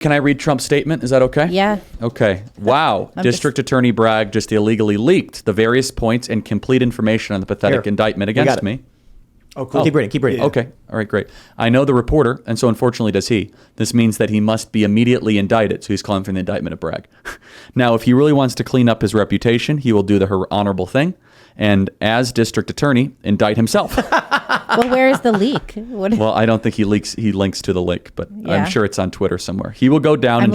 Can I read Trump's statement? Is that okay? Yeah. Okay. Wow. District Attorney Bragg just illegally leaked the various points and complete information on the pathetic indictment against me. Oh, cool. Keep reading. Yeah. Okay. All right, great. I know the reporter, and so unfortunately does he. This means that he must be immediately indicted. So he's calling for the indictment of Bragg. Now, if he really wants to clean up his reputation, he will do the honorable thing. And as district attorney, indict himself. Well, where is the leak? Well, I don't think he links to the link, but I'm sure it's on Twitter somewhere. He will go down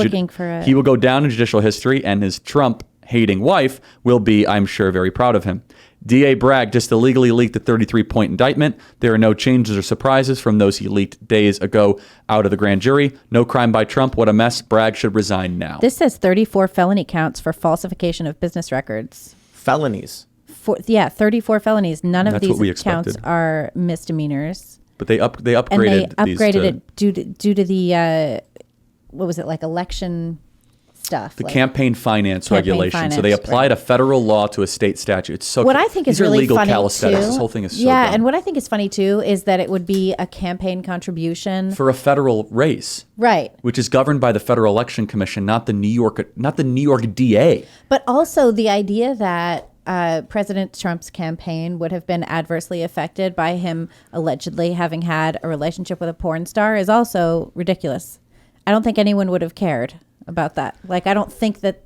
he will go down in judicial history, and his Trump-hating wife will be, I'm sure, very proud of him. DA Bragg just illegally leaked the 33-point indictment. There are no changes or surprises from those he leaked days ago out of the grand jury. No crime by Trump. What a mess. Bragg should resign now. This says 34 felony counts for falsification of business records. Felonies. 34 felonies. None of That's these counts are misdemeanors. But they upgraded and they upgraded these it due to the what was it, like election stuff, the campaign finance regulation. So they applied a federal law to a state statute. It's so what I think is really legal funny calisthenics. too. This whole thing is so dumb. dumb. And what I think is funny too is that it would be a campaign contribution for a federal race, right? Which is governed by the Federal Election Commission, not the New York DA. But also the idea that President Trump's campaign would have been adversely affected by him allegedly having had a relationship with a porn star is also ridiculous. I don't think anyone would have cared about that. Like, I don't think that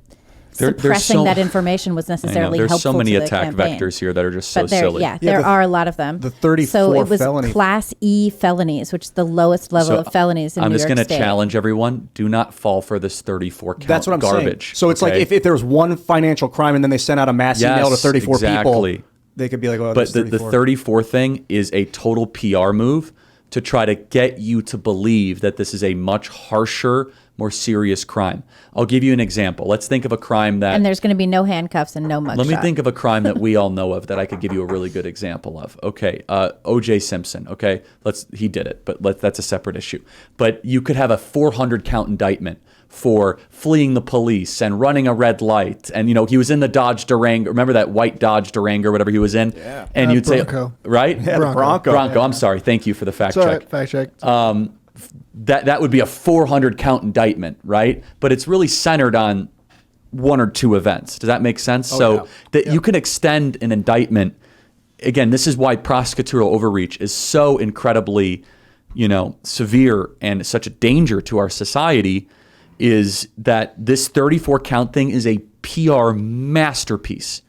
suppressing that information was necessarily helpful to the campaign. There's so many attack vectors here that are just so silly. There are a lot of them. The 34 So it was felony. Class E felonies, which is the lowest level of felonies in New York State. I'm just going to challenge everyone. Do not fall for this 34 count That's what I'm garbage. saying. So it's like if there was one financial crime and then they sent out a mass email to 34 people, they could be like, oh, but the 34 thing is a total PR move to try to get you to believe that this is a much harsher, more serious crime. I'll give you an example. Let's think of a crime that... And there's going to be no handcuffs and no mugshot. Let me think of a crime that we all know of that I could give you a really good example of. Okay, O.J. Simpson, okay? He did it, but that's a separate issue. But you could have a 400 count indictment for fleeing the police and running a red light. And, he was in the Dodge Durango. Remember that white Dodge Durango, whatever he was in? Yeah. And you'd Bronco. say, right? Yeah, Bronco. Bronco, I'm sorry. Thank you for the fact check. Fact check. That would be a 400 count indictment, right? But it's really centered on one or two events. Does that make sense? You can extend an indictment. Again, this is why prosecutorial overreach is so incredibly, severe and such a danger to our society, is that this 34 count thing is a PR masterpiece.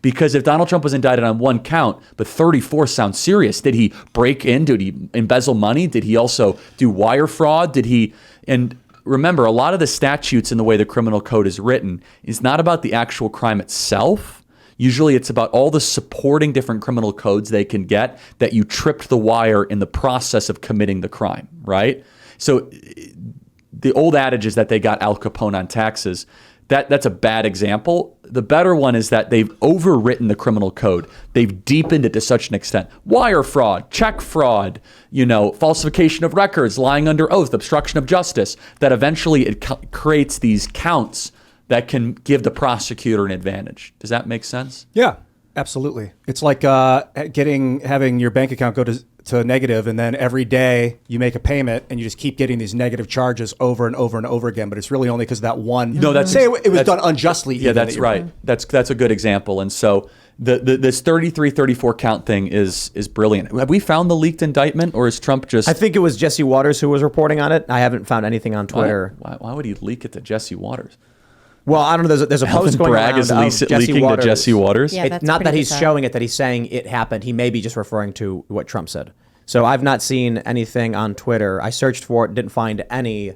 Because if Donald Trump was indicted on one count, but 34 sounds serious. Did he break in? Did he embezzle money? Did he also do wire fraud? And remember, a lot of the statutes in the way the criminal code is written is not about the actual crime itself. Usually it's about all the supporting different criminal codes they can get that you tripped the wire in the process of committing the crime, right? So the old adage is that they got Al Capone on taxes. That's a bad example. The better one is that they've overwritten the criminal code. They've deepened it to such an extent. Wire fraud, check fraud, falsification of records, lying under oath, obstruction of justice, that eventually it creates these counts that can give the prosecutor an advantage. Does that make sense? Yeah, absolutely. It's like having your bank account go to negative, and then every day you make a payment and you just keep getting these negative charges over and over and over again, but it's really only because that one say it was done unjustly. Yeah, that's right. That's a good example. And so this 34 count thing is brilliant. Have we found the leaked indictment, or is Trump just... I think it was Jesse Waters who was reporting on it. I haven't found anything on Twitter. Why would he leak it to Jesse Waters? Well, I don't know. There's a post going Bragg around is leaking to Jesse Waters. Yeah, that's not that he's bizarre. showing it, that he's saying it happened. He may be just referring to what Trump said. So I've not seen anything on Twitter. I searched for it, didn't find any.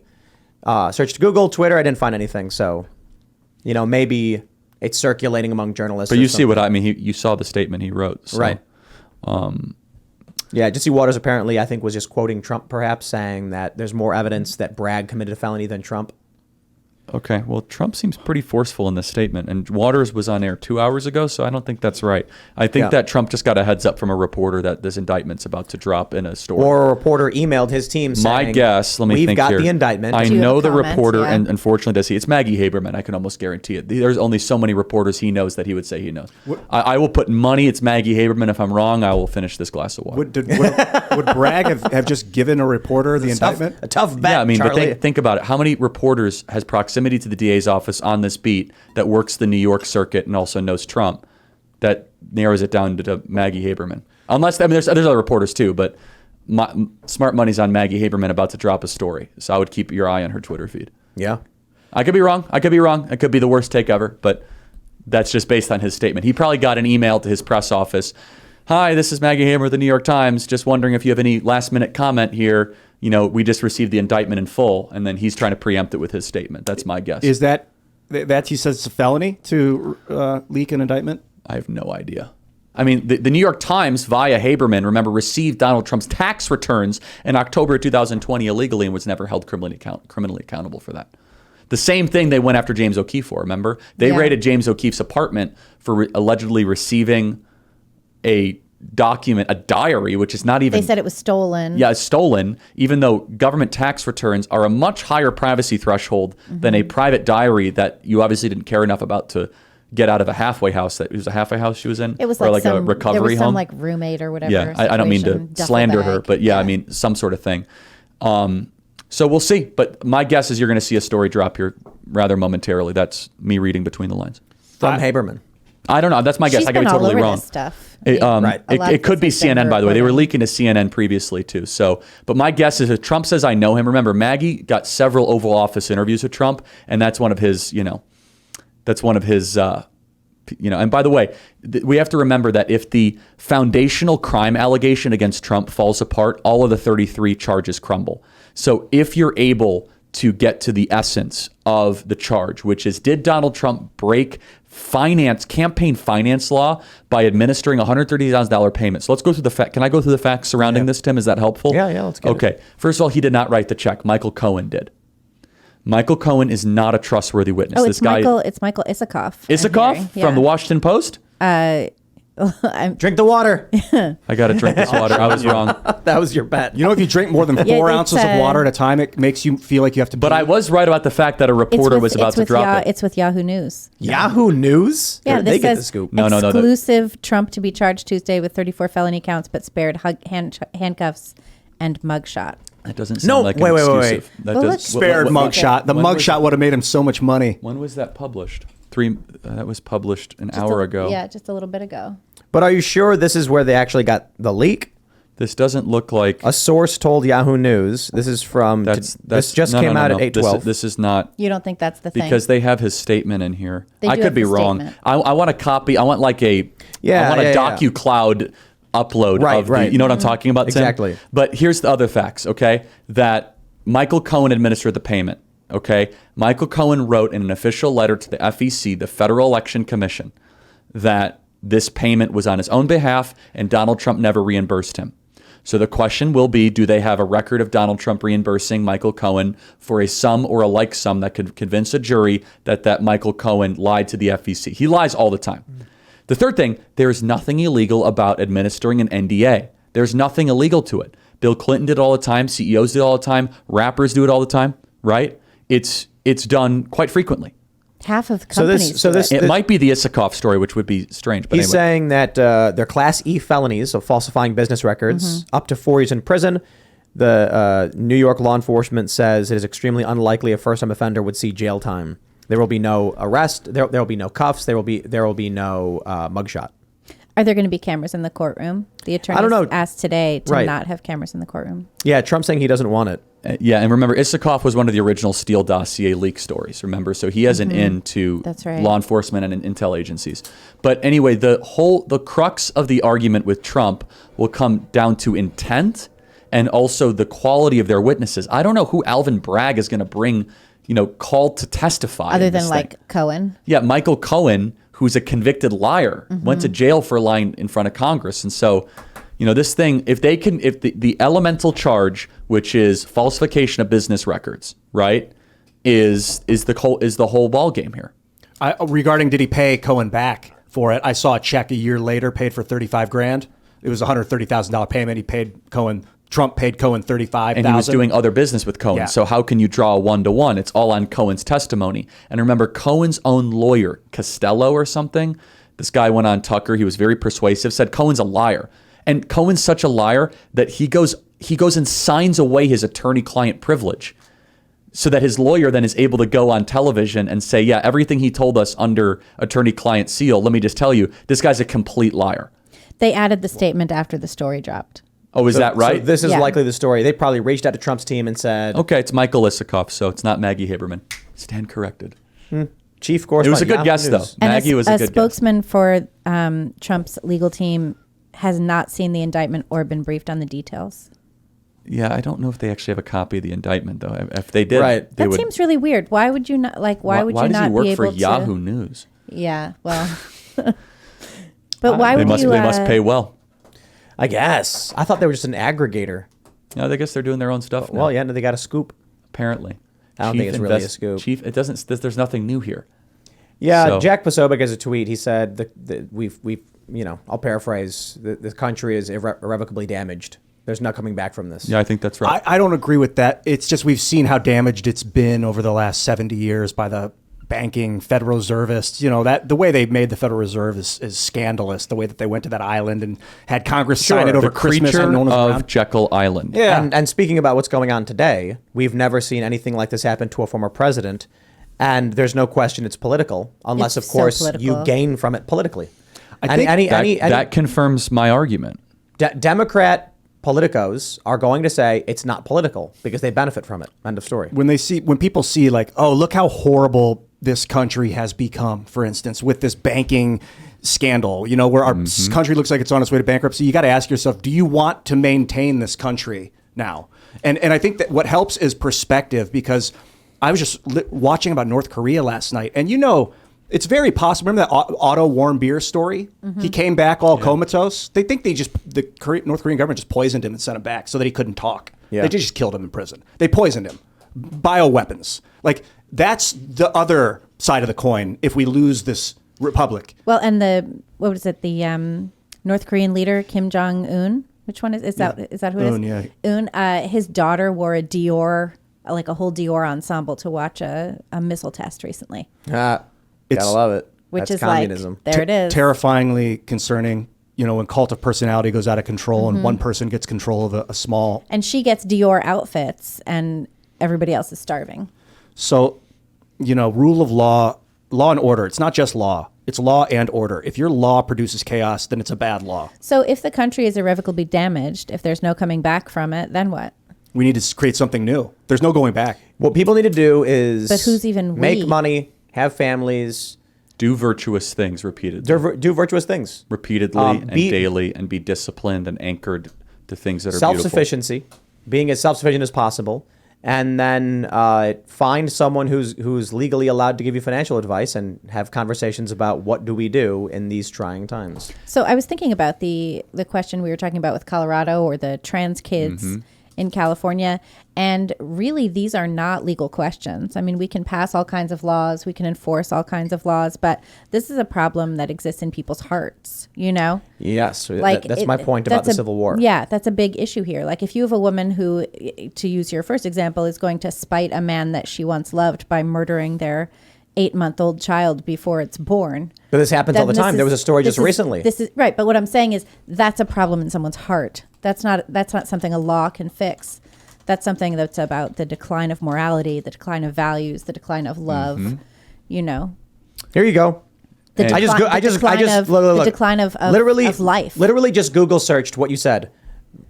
Searched Google, Twitter, I didn't find anything. So, maybe it's circulating among journalists. But you see what I mean. You saw the statement he wrote. So, right. Yeah, Jesse Waters apparently, I think, was just quoting Trump, perhaps, saying that there's more evidence that Bragg committed a felony than Trump. Okay, well, Trump seems pretty forceful in this statement, and Waters was on air 2 hours ago, so I don't think that's right. I think that Trump just got a heads up from a reporter that this indictment's about to drop in a story. Or a reporter emailed his team saying, my guess, let me we've think got here. the indictment. I Do you have know a the comment? reporter, Yeah. and unfortunately, does he? It's Maggie Haberman. I can almost guarantee it. There's only so many reporters he knows that he would say he knows. I will put money. It's Maggie Haberman. If I'm wrong, I will finish this glass of water. Would Bragg have just given a reporter the indictment? A tough bet, Yeah, I mean, Charlie. but think about it. How many reporters has proximity to the DA's office on this beat that works the New York circuit and also knows Trump? That narrows it down to Maggie Haberman. Unless, I mean, there's other reporters too, but smart money's on Maggie Haberman about to drop a story. So I would keep your eye on her Twitter feed. Yeah. I could be wrong. It could be the worst take ever, but that's just based on his statement. He probably got an email to his press office. Hi, this is Maggie Haberman of the New York Times. Just wondering if you have any last minute comment here. You know, we just received the indictment in full, and then he's trying to preempt it with his statement. That's my guess. Is that he says it's a felony to leak an indictment? I have no idea. I mean, the New York Times, via Haberman, remember, received Donald Trump's tax returns in October 2020 illegally and was never held criminally accountable for that. The same thing they went after James O'Keefe for, remember? They raided James O'Keefe's apartment for allegedly receiving a document, a diary, which is not even... They said it was stolen. Yeah, it's stolen, even though government tax returns are a much higher privacy threshold than a private diary that you obviously didn't care enough about to get out of a halfway house. It was a halfway house she was in? It was or like a some, recovery there was home? some like roommate or whatever. Yeah, I don't mean situation, to duffel slander her, bag. but yeah, I mean, some sort of thing. So we'll see. But my guess is you're going to see a story drop here rather momentarily. That's me reading between the lines. From Haberman. I don't know. That's my guess. She's I could be been all totally over wrong. this stuff. It, Right. A lot it of could be this has been CNN, by the way. They were reported. leaking to CNN previously, too. So, but my guess is if Trump says I know him, remember, Maggie got several Oval Office interviews with Trump, and that's one of his, and by the way, we have to remember that if the foundational crime allegation against Trump falls apart, all of the 33 charges crumble. So if you're able to get to the essence of the charge, which is, did Donald Trump break campaign finance law by administering $130,000 payments? So let's go through the facts. Can I go through the facts surrounding this, Tim? Is that helpful? Yeah, let's get it. Okay. First of all, he did not write the check. Michael Cohen did. Michael Cohen is not a trustworthy witness. Oh, this it's guy, Michael Isikoff. I'm Isikoff hearing. from the Washington Post. Drink the water. I got to drink this water. I was wrong. That was your bet. You know, if you drink more than 4 it's, ounces of water at a time, it makes you feel like you have to. But I was right about the fact that a reporter was about to drop it. It's with Yahoo News. Yahoo News? Yeah, They this get says the scoop. No. exclusive Trump to be charged Tuesday with 34 felony counts, but spared handcuffs and mugshot. That doesn't sound like an wait. exclusive. That Well, does- let's- spared what- mugshot. The when was mugshot would have made him so much money. When was that published? That was published an hour ago. Yeah, just a little bit ago. But are you sure this is where they actually got the leak? This doesn't look like. A source told Yahoo News. This is from. That's this just no, came no, out no. at 8:12. This is not. You don't think that's the thing? Because they have his statement in here. They I do could have be his wrong. statement. I want a copy. I want like a. Yeah, I want a yeah. docu-cloud upload of Right. you know what I'm talking about, Tim? Exactly. But here's the other facts, okay? That Michael Cohen administered the payment, okay? Michael Cohen wrote in an official letter to the FEC, the Federal Election Commission, that this payment was on his own behalf and Donald Trump never reimbursed him. So the question will be, do they have a record of Donald Trump reimbursing Michael Cohen for a sum or a like sum that could convince a jury that Michael Cohen lied to the FEC? He lies all the time. The third thing, there is nothing illegal about administering an NDA. There's nothing illegal to it. Bill Clinton did it all the time. CEOs do it all the time. Rappers do it all the time, right? It's done quite frequently. half of So this- companies. so do this- it. It might be the Isikoff story, which would be strange. But He's anyway. saying that they're Class E felonies, so falsifying business records, up to 4 years in prison. The New York law enforcement says it is extremely unlikely a first-time offender would see jail time. There will be no arrest. There will be no cuffs. There will be no mugshot. Are there going to be cameras in the courtroom? The attorney don't know. asked today to Right. not have cameras in the courtroom. Yeah, Trump's saying he doesn't want it. Yeah, and remember, Isikoff was one of the original Steele dossier leak stories, remember? So he has an in to That's right. law enforcement and intel agencies. But anyway, the crux of the argument with Trump will come down to intent and also the quality of their witnesses. I don't know who Alvin Bragg is going to bring, called to testify. Other in than this like thing. Cohen. Yeah, Michael Cohen, who's a convicted liar, went to jail for lying in front of Congress. And so, this thing, if the elemental charge, which is falsification of business records, right? is the whole ball game here. Regarding did he pay Cohen back for it? I saw a check a year later paid for $35,000. It was a $130,000 payment. Trump paid Cohen $35,000. And he was doing other business with Cohen. Yeah. So how can you draw a one-to-one? It's all on Cohen's testimony. And remember, Cohen's own lawyer, Costello or something, this guy went on Tucker. He was very persuasive, said Cohen's a liar. And Cohen's such a liar that he goes and signs away his attorney-client privilege so that his lawyer then is able to go on television and say, yeah, everything he told us under attorney-client seal, let me just tell you, this guy's a complete liar. They added the statement after the story dropped. Oh, is that right? So this is Yeah. likely the story. They probably reached out to Trump's team and said, Okay, it's Michael Isikoff, so it's not Maggie Haberman. Stand corrected. Chief It correspondent. was a good Yahoo guess, though. News. And Maggie was a good guess. spokesman for Trump's legal team has not seen the indictment or been briefed on the details. Yeah, I don't know if they actually have a copy of the indictment, though. If they did, Right. they That would. seems really weird. Why would you not would why you does not he work be for able Yahoo to? News? Yeah, well, but why They would you? they must pay well. I guess. I thought they were just an aggregator. No, I guess they're doing their own stuff now. Well, yeah, they got a scoop. Apparently. I don't think it's really a scoop. Chief, it doesn't. There's nothing new here. Yeah, So- Jack Posobiec has a tweet. He said we've I'll paraphrase. The country is irrevocably damaged. There's no coming back from this. Yeah, I think that's right. I don't agree with that. It's just we've seen how damaged it's been over the last 70 years by the banking Federal Reservists. You know, that the way they made the Federal Reserve is scandalous. The way that they went to that island and had Congress sign it over the Christmas creature and no one was of around. Jekyll Island. Yeah. And speaking about what's going on today, we've never seen anything like this happen to a former president. And there's no question it's political, unless, It's of so course, you political. gain from it politically. I think That confirms my argument. Democrat politicos are going to say it's not political because they benefit from it. End of story. when people see like, oh, look how horrible this country has become, for instance, with this banking scandal, you know, where our country looks like it's on its way to bankruptcy, you got to ask yourself, do you want to maintain this country now? And I think that what helps is perspective, because I was just watching about North Korea last night, and you know, it's very possible. Remember that Otto Warmbier story? He came back all comatose. They think the North Korean government just poisoned him and sent him back so that he couldn't talk. Yeah. They just killed him in prison. They poisoned him. Bioweapons. Like, that's the other side of the coin if we lose this republic. Well, and what was it? The North Korean leader Kim Jong Un. Which one is that? Is that who it is? Un, yeah. Un. His daughter wore a Dior, like a whole Dior ensemble, to watch a missile test recently. Gotta love it. Which That's is communism. like, there it is. Terrifyingly concerning, you know, when cult of personality goes out of control and one person gets control of a small. And she gets Dior outfits, and everybody else is starving. So, you know, rule of law and order. It's not just law. It's law and order. If your law produces chaos, then it's a bad law. So if the country is irrevocably damaged, if there's no coming back from it, then what? We need to create something new. There's no going back. What people need to do is But who's even make we? money, have families, Do virtuous things repeatedly. do virtuous things. Repeatedly and be- daily, and be disciplined and anchored to things that are beautiful. Self-sufficiency, being as self-sufficient as possible, and then find someone who's legally allowed to give you financial advice and have conversations about what do we do in these trying times. So I was thinking about the question we were talking about with Colorado, or the trans kids in California. And really, these are not legal questions. I mean, we can pass all kinds of laws, we can enforce all kinds of laws, but this is a problem that exists in people's hearts, you know? Yes, Like that's my point about that's the Civil War. Yeah, that's a big issue here. Like, if you have a woman who, to use your first example, is going to spite a man that she once loved by murdering their 8-month-old child before it's born. But this happens all the time. There was a story just recently. This is right, but what I'm saying is that's a problem in someone's heart. That's not something a law can fix. That's something that's about the decline of morality, the decline of values, the decline of love. You know, Here you go. the And- the decline of literally of life. Literally just Google searched what you said.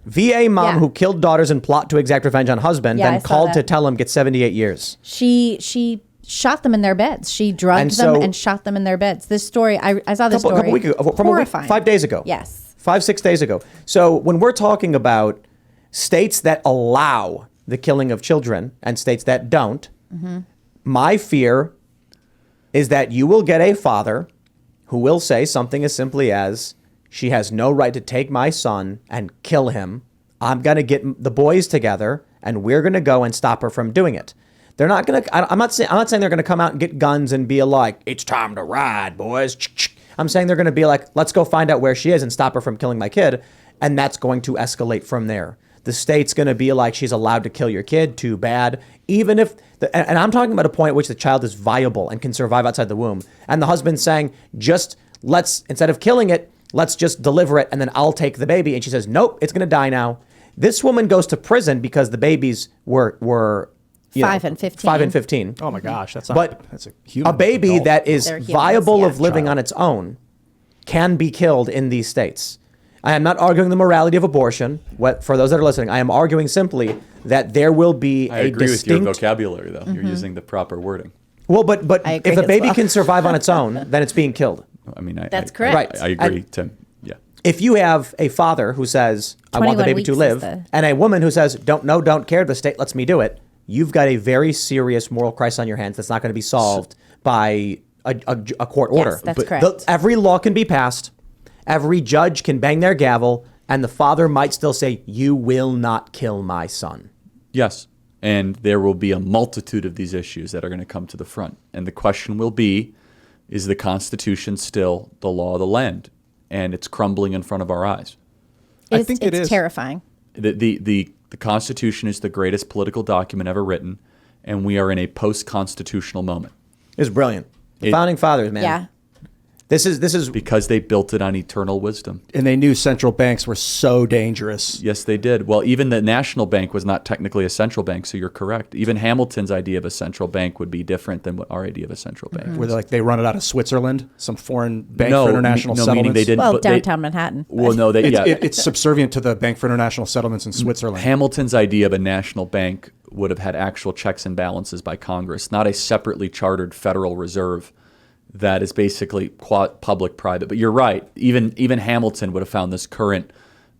VA mom Yeah. who killed daughters and plot to exact revenge on husband, Yeah, I then saw called that. to tell him get 78 years. She shot them in their beds. She drugged And them so- and shot them in their beds. This story, I saw this story. Couple weeks ago, from horrifying. 5 days ago. Yes. 5-6 days ago. So when we're talking about states that allow the killing of children and states that don't, my fear is that you will get a father who will say something as simply as, she has no right to take my son and kill him. I'm going to get the boys together and we're going to go and stop her from doing it. They're not going to, I'm not saying they're going to come out and get guns and be like, it's time to ride, boys. I'm saying they're going to be like, let's go find out where she is and stop her from killing my kid. And that's going to escalate from there. The state's going to be like, she's allowed to kill your kid. Too bad. Even if, and I'm talking about a point at which the child is viable and can survive outside the womb. And the husband's saying, instead of killing it, let's just deliver it and then I'll take the baby. And she says, nope, it's going to die now. This woman goes to prison because the babies were 5 and 15. 5 and 15. Oh my gosh, that's But a human a baby adult. that is They're humans, viable yeah. of living on its own can be killed in these states. I am not arguing the morality of abortion. For those that are listening, I am arguing simply that there will be I a agree with distinct. your vocabulary, though. You're using the proper wording. Well, but I agree if a as baby well. can survive on its own, then it's being killed. I mean, That's correct. Right. I agree, Tim. Yeah. If you have a father who says, I want the 21 baby to weeks live, is the- and a woman who says, don't care, the state lets me do it, you've got a very serious moral crisis on your hands that's not going to be solved by a court order. that's correct. Every law can be passed, every judge can bang their gavel, and the father might still say, you will not kill my son. Yes. And there will be a multitude of these issues that are going to come to the front. And the question will be, is the Constitution still the law of the land? And it's crumbling in front of our eyes. I think it it's is. terrifying. The Constitution is the greatest political document ever written, and we are in a post-constitutional moment. It's brilliant. The founding fathers, man. Yeah. This is Because they built it on eternal wisdom. And they knew central banks were so dangerous. Yes, they did. Well, even the national bank was not technically a central bank, so you're correct. Even Hamilton's idea of a central bank would be different than what our idea of a central bank Where is. they run it out of Switzerland, some foreign bank No, for international no, settlements. meaning they didn't. Well, but they- downtown Manhattan. Well, no, they It's subservient to the Bank for International Settlements in Switzerland. Hamilton's idea of a national bank would have had actual checks and balances by Congress, not a separately chartered Federal Reserve that is basically public-private. But you're right. Even Hamilton would have found this current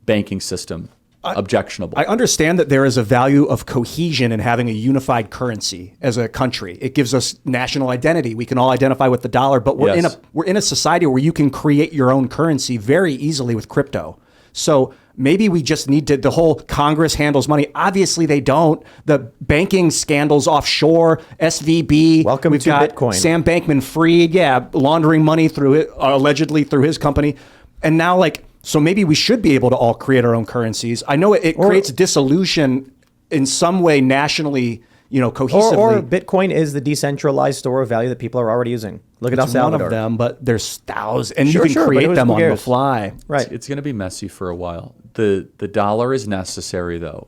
banking system objectionable. I understand that there is a value of cohesion in having a unified currency as a country. It gives us national identity. We can all identify with the dollar, but Yes. we're in a society where you can create your own currency very easily with crypto. So maybe we just need to, the whole Congress handles money. Obviously they don't. The banking scandals offshore, SVB. Welcome We've to got Bitcoin. Sam Bankman-Fried, laundering money through it, allegedly through his company. And now so maybe we should be able to all create our own currencies. I know it creates dissolution in some way nationally, cohesively. or Bitcoin is the decentralized store of value that people are already using. Look at El It's one Salvador. of them, but there's thousands, and Sure, you can sure, but create who them on the cares? fly. Right. It's going to be messy for a while. The dollar is necessary, though,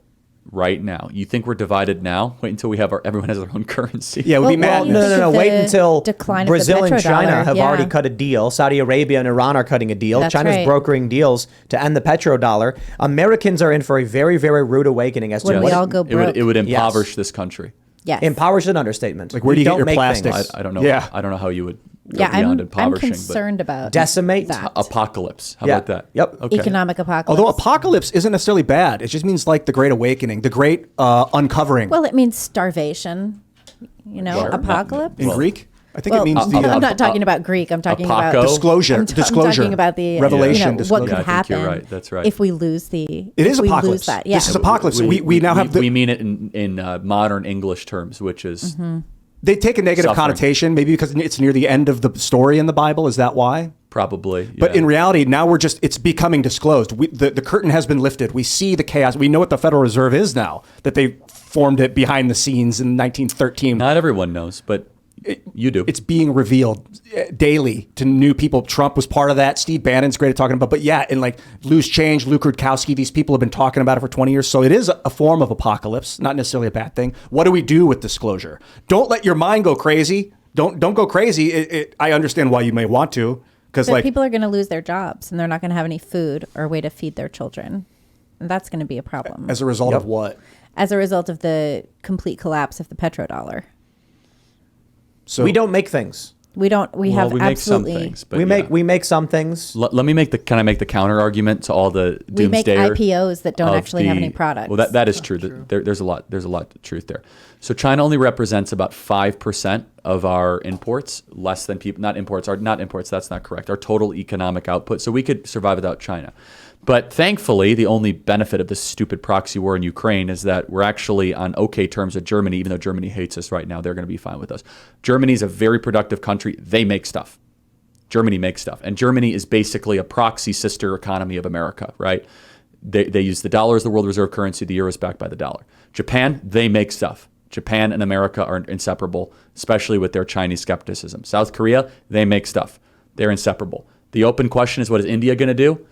right now. You think we're divided now? Wait until we have everyone has their own currency. Yeah, it would be Well, madness. No. The Wait until decline of the Brazil and petrodollar, China have yeah. already cut a deal. Saudi Arabia and Iran are cutting a deal. That's China's right. brokering deals to end the petrodollar. Americans are in for a very, very rude awakening as to When we what all go broke. It would impoverish this country. Yes. Impoverish is an understatement. Like, where do you get don't your make plastics? things. I don't know. Yeah. I don't know how you would go Yeah, beyond I'm impoverishing. concerned about Decimate? that. But apocalypse. How Yeah. about that? Yep. Okay. Economic apocalypse. Although apocalypse isn't necessarily bad. It just means like the Great Awakening, the Great Uncovering. Well, it means starvation. Well, Apocalypse. in Greek, I think Well, it means I'm not talking about Greek. I'm talking about Apoco? disclosure. I'm talking about the Revelation. what disclosure. could Yeah, I think happen. you're right. That's right. If we lose the. It if is we apocalypse. Lose that. Yeah. This is apocalypse. We now have we mean it in modern English terms, which is Mm-hmm. they take a negative Suffering. connotation, maybe because it's near the end of the story in the Bible. Is that why? probably. But yeah. in reality, now it's becoming disclosed. The curtain has been lifted. We see the chaos. We know what the Federal Reserve is now, that they formed it behind the scenes in 1913. Not everyone knows, but you do. It's being revealed daily to new people. Trump was part of that. Steve Bannon's great at talking about. But yeah, and like Loose Change, Luke Rudkowski, these people have been talking about it for 20 years. So it is a form of apocalypse, not necessarily a bad thing. What do we do with disclosure? Don't let your mind go crazy. Don't go crazy. I understand why you may want to, because But people are going to lose their jobs and they're not going to have any food or a way to feed their children. And that's going to be a problem. as a result of what? As a result of the complete collapse of the petrodollar. So we don't make things. We don't. We have we make some absolutely. things, but We yeah. make some things. Let me make the. Can I make the counter argument to all the We make doomsdayers IPOs that don't of actually have any products. Well, that is true. There's a lot of truth there. So China only represents about 5% of our imports, less than people, not imports, that's not correct, our total economic output. So we could survive without China. But thankfully, the only benefit of this stupid proxy war in Ukraine is that we're actually on okay terms with Germany, even though Germany hates us right now. They're going to be fine with us. Germany is a very productive country. They make stuff. Germany makes stuff. And Germany is basically a proxy sister economy of America, right? They use the dollar as the world reserve currency. The euro is backed by the dollar. Japan, they make stuff. Japan and America are inseparable, especially with their Chinese skepticism. South Korea, they make stuff. They're inseparable. The open question is, what is India going to do?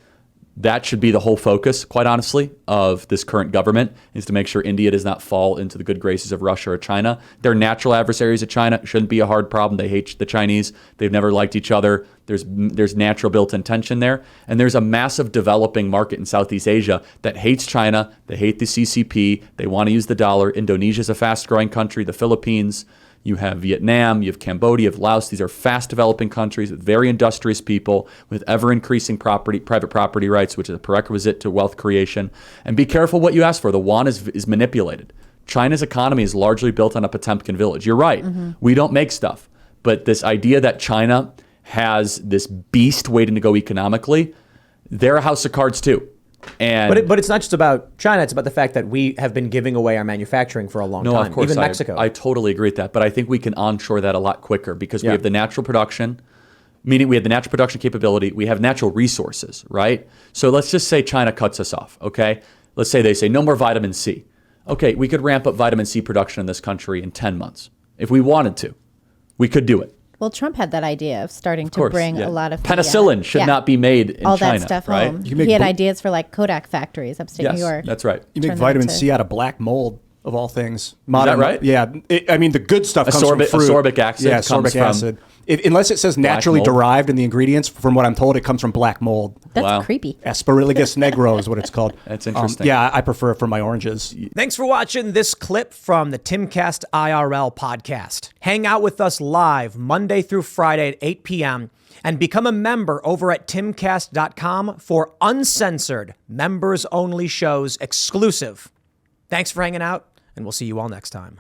That should be the whole focus, quite honestly, of this current government, is to make sure India does not fall into the good graces of Russia or China. They're natural adversaries of China. It shouldn't be a hard problem. They hate the Chinese. They've never liked each other. There's natural built-in tension there. And there's a massive developing market in Southeast Asia that hates China. They hate the CCP. They want to use the dollar. Indonesia is a fast-growing country. The Philippines. You have Vietnam, you have Cambodia, you have Laos. These are fast developing countries with very industrious people with ever increasing private property rights, which is a prerequisite to wealth creation. And be careful what you ask for. The yuan is manipulated. China's economy is largely built on a Potemkin village. You're right. We don't make stuff. But this idea that China has this beast waiting to go economically, they're a house of cards too. And But it's not just about China. It's about the fact that we have been giving away our manufacturing for a long time. No, of course, even Mexico. I totally agree with that. But I think we can onshore that a lot quicker because we have the natural production, meaning we have the natural production capability. We have natural resources, right? So let's just say China cuts us off, okay? Let's say they say no more vitamin C. Okay, we could ramp up vitamin C production in this country in 10 months. If we wanted to, we could do it. Well, Trump had that idea of starting to bring a lot of penicillin should not be made in all China, that stuff right? home. He had ideas for like Kodak factories upstate New York. That's right. You make vitamin C out of black mold, of all things. Is that right? Yeah. I mean, the good stuff comes from fruit. Ascorbic acid Yeah, comes ascorbic from acid. Unless it says naturally mold. derived in the ingredients, from what I'm told, it comes from black mold. That's creepy. Asparagus negro is what it's called. That's interesting. Yeah, I prefer it for my oranges. Thanks for watching this clip from the Timcast IRL podcast. Hang out with us live Monday through Friday at 8 p.m. and become a member over at timcast.com for uncensored, members-only shows exclusive. Thanks for hanging out, and we'll see you all next time.